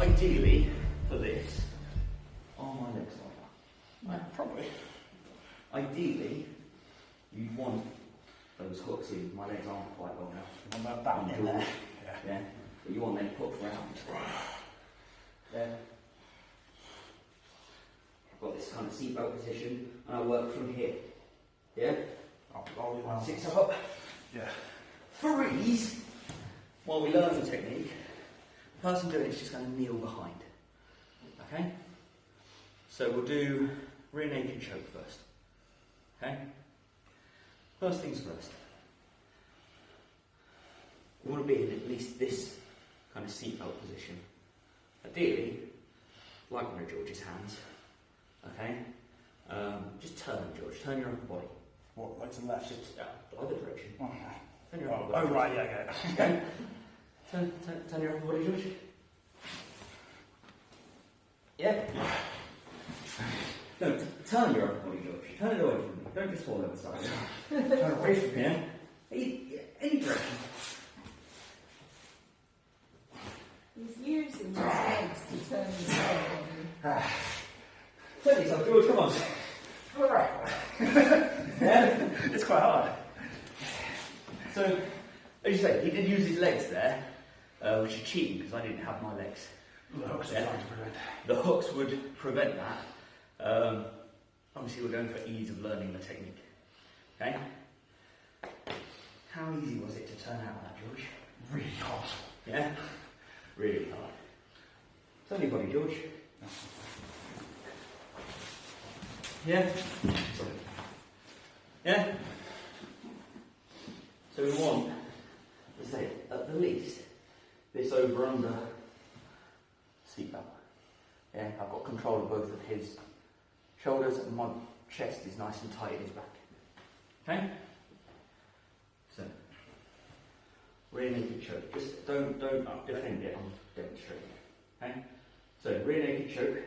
ideally, for this, are my legs like that? Probably. Ideally, you'd want those hooks in. My legs aren't quite long enough. Want that in there. Yeah. But you want them hooked round. There. I've got this kind of seatbelt position, and I work from here. Yeah? I'll 6 up. Yeah. For ease, while we learn the technique, the person doing it is just going to kneel behind. Okay? So we'll do rear naked choke first. Okay? First things first. We want to be in at least this kind of seatbelt position. Ideally, like one of George's hands. Okay? Just turn, George. Turn your upper body. What, legs and left? Either direction. Oh, Turn your upper body. oh right, yeah. Okay? Turn your upper body, George. Yeah? No, turn your upper body, George. Turn it away from me. Don't just fall over the side. Turn away from me. Any direction. He's using his legs to turn his head on. Turn yourself, George, come on. Yeah? It's quite hard. So, as you say, he did use his legs there, which is cheating because I didn't have my legs. The hooks are trying to prevent. The hooks would prevent that. Obviously, we're going for ease of learning the technique. Okay? How easy was it to turn out of that, George? Really hard. Yeah? Really hard. Turn your body, George. Yeah? Yeah? So we want, let's say, at the least, this over-under seatbelt. Yeah, I've got control of both of his shoulders and my chest is nice and tight in his back. Okay? So, rear naked choke. Just don't defend it, I'm demonstrating. Okay? So, rear naked choke.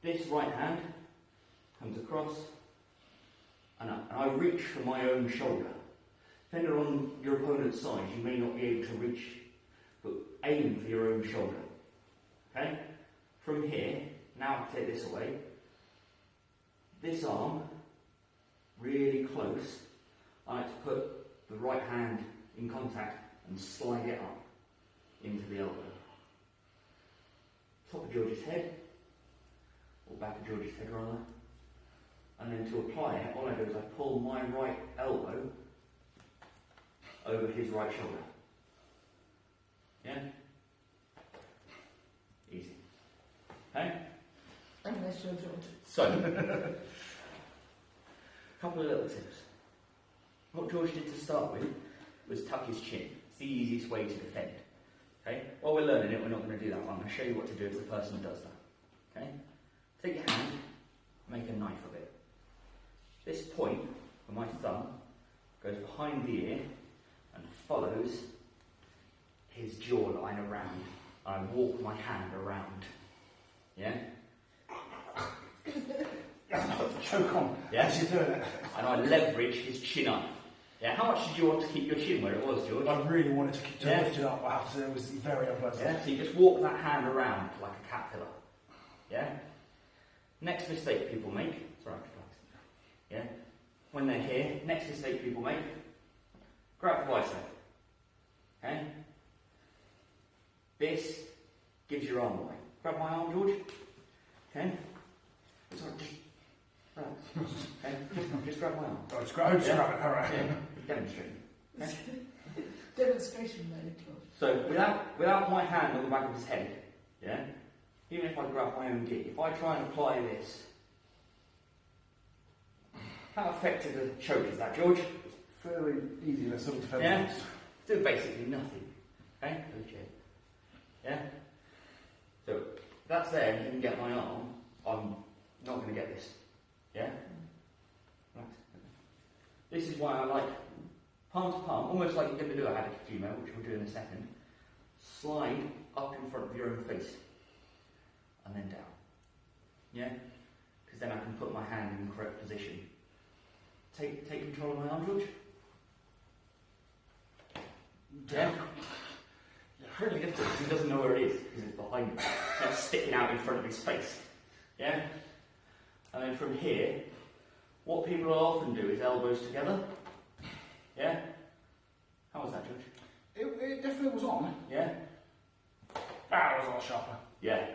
This right hand comes across and I reach for my own shoulder. Depending on your opponent's size, you may not be able to reach, but aim for your own shoulder. Okay? From here, now take this away. This arm, really close. I like to put the right hand in contact and slide it up into the elbow. Top of George's head, or back of George's head rather. And then to apply it, all I do is I pull my right elbow over his right shoulder. Yeah? Easy. Okay? Unless you're George. So, a couple of little tips. What George did to start with was tuck his chin. It's the easiest way to defend. Okay? While we're learning it, we're not going to do that one. I'm going to show you what to do if the person does that. Okay? Take your hand, make a knife of it. This point, for my thumb, goes behind the ear and follows his jawline around. I walk my hand around. Yeah? Choke on. Yeah? As you're doing it. And I leverage his chin up. Yeah? How much did you want to keep your chin where it was, George? I really wanted to lift it up. I have to say it was very unpleasant. Yeah? So you just walk that hand around like a caterpillar. Yeah? Next mistake people make. Sorry, yeah? When they're here, next mistake people make, grab the bicep. Okay? This gives your arm away. Grab my arm, George. Okay? Sorry, just grab my arm. Oh, just grab it, alright. Yeah, demonstrating. Okay? Demonstration mode, George. So, without my hand on the back of his head, yeah? Even if I grab my own gi, if I try and apply this, how effective a choke is that, George? Fairly easy, let's sort of defend. Yeah? Do basically nothing. Okay? Legit. Yeah? So, if that's there and you can get my arm, I'm not going to get this. Yeah? Right. This is why I like palm to palm, almost like you're going to do a Hadakajime, which we'll do in a second. Slide up in front of your own face. And then down. Yeah? Because then I can put my hand in the correct position. Take control of my arm, George. Yeah? really difficult because he doesn't know where it is because it's behind him. It's sticking out in front of his face. Yeah? And then from here, what people will often do is elbows together. Yeah? How was that, George? It definitely was on. Yeah? That was a lot sharper. Yeah.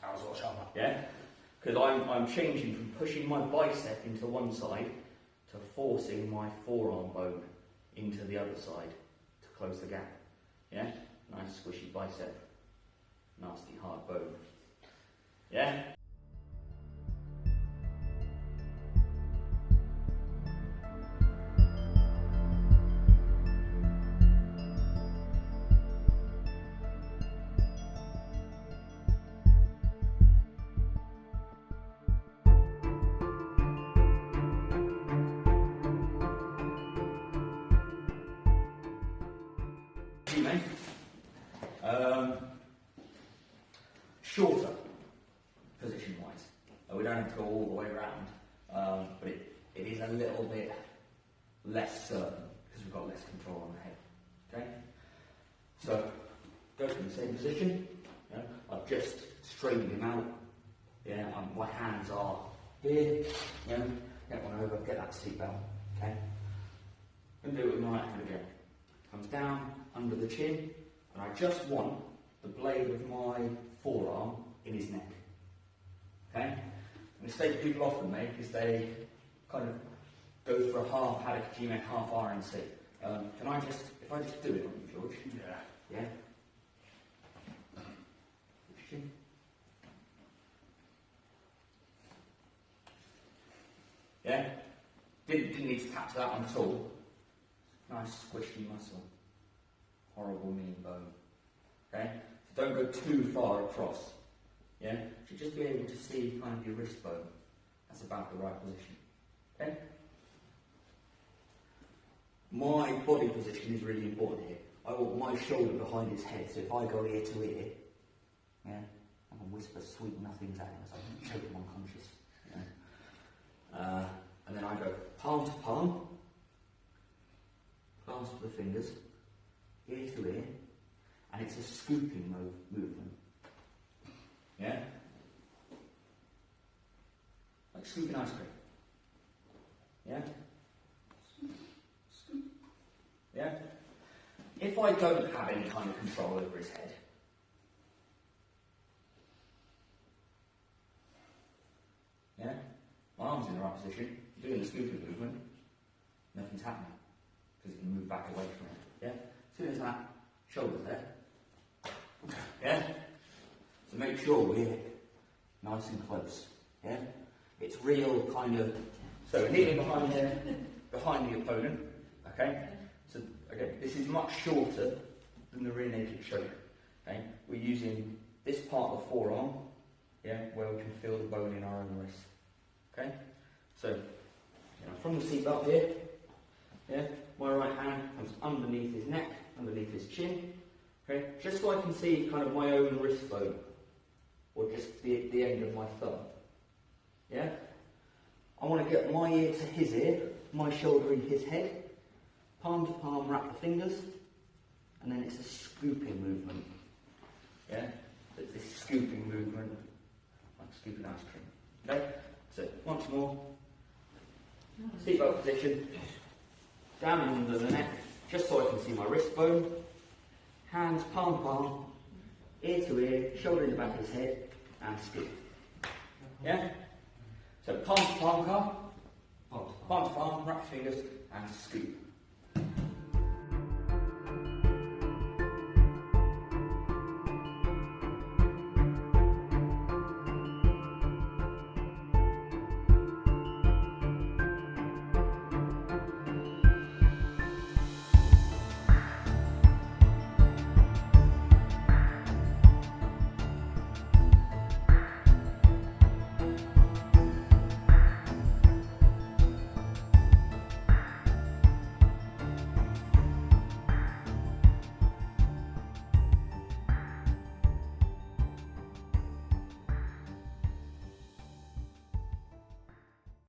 That was a lot sharper. Yeah? Because I'm changing from pushing my bicep into one side to forcing my forearm bone into the other side to close the gap. Yeah? Nice squishy bicep. Nasty hard bone. Yeah? Jime. Shorter, position-wise. We don't have to go all the way around, but it is a little bit less certain because we've got less control on the head. Okay? So, go to the same position. Yeah? I've just straightened him out. Yeah, my hands are here. Yeah? Get one over, get that seatbelt. Okay? And do it with my right hand again. Comes down under the chin, and I just want the blade of my forearm in his neck. Okay? And the mistake people often make is they kind of go for a half Hadakajime, half RNC. If I just do it on you, George? Yeah. Yeah? Chin. Yeah? Didn't need to tap to that one at all. Nice squishy muscle. Horrible mean bone. Okay? So don't go too far across. Yeah? You should just be able to see kind of your wrist bone. That's about the right position. Okay? My body position is really important here. I want my shoulder behind his head, so if I go ear to ear, yeah, I can whisper sweet nothings at him as I choke him unconscious. Yeah? And then I go palm to palm, clasp the fingers, ear to ear, and it's a scooping movement. Yeah? Like scooping ice cream. Yeah? Scoop. Yeah? If I don't have any kind of control over his head, yeah? My arm's in the right position, doing the scooping movement, nothing's happening. Because it can move back away from it. Yeah? As soon as that shoulder's there. Yeah? So make sure we're nice and close. Yeah? It's real kind of. So we're kneeling behind the opponent. Okay? So again, this is much shorter than the rear naked choke. Okay? We're using this part of the forearm, yeah, where we can feel the bone in our own wrist. Okay? So from the seatbelt here, yeah, my right hand comes underneath his neck, underneath his chin, okay, just so I can see kind of my own wrist bone, or just the end of my thumb. Yeah? I want to get my ear to his ear, my shoulder in his head, palm to palm, wrap the fingers, and then it's a scooping movement. Yeah? It's this scooping movement, like scooping ice cream. Okay? So, once more, seatbelt position. Down under the neck, just so I can see my wrist bone. Hands palm to palm, ear to ear, shoulder in the back of his head, and scoop. Yeah? So palm to palm, palm to palm, wrap fingers, and scoop.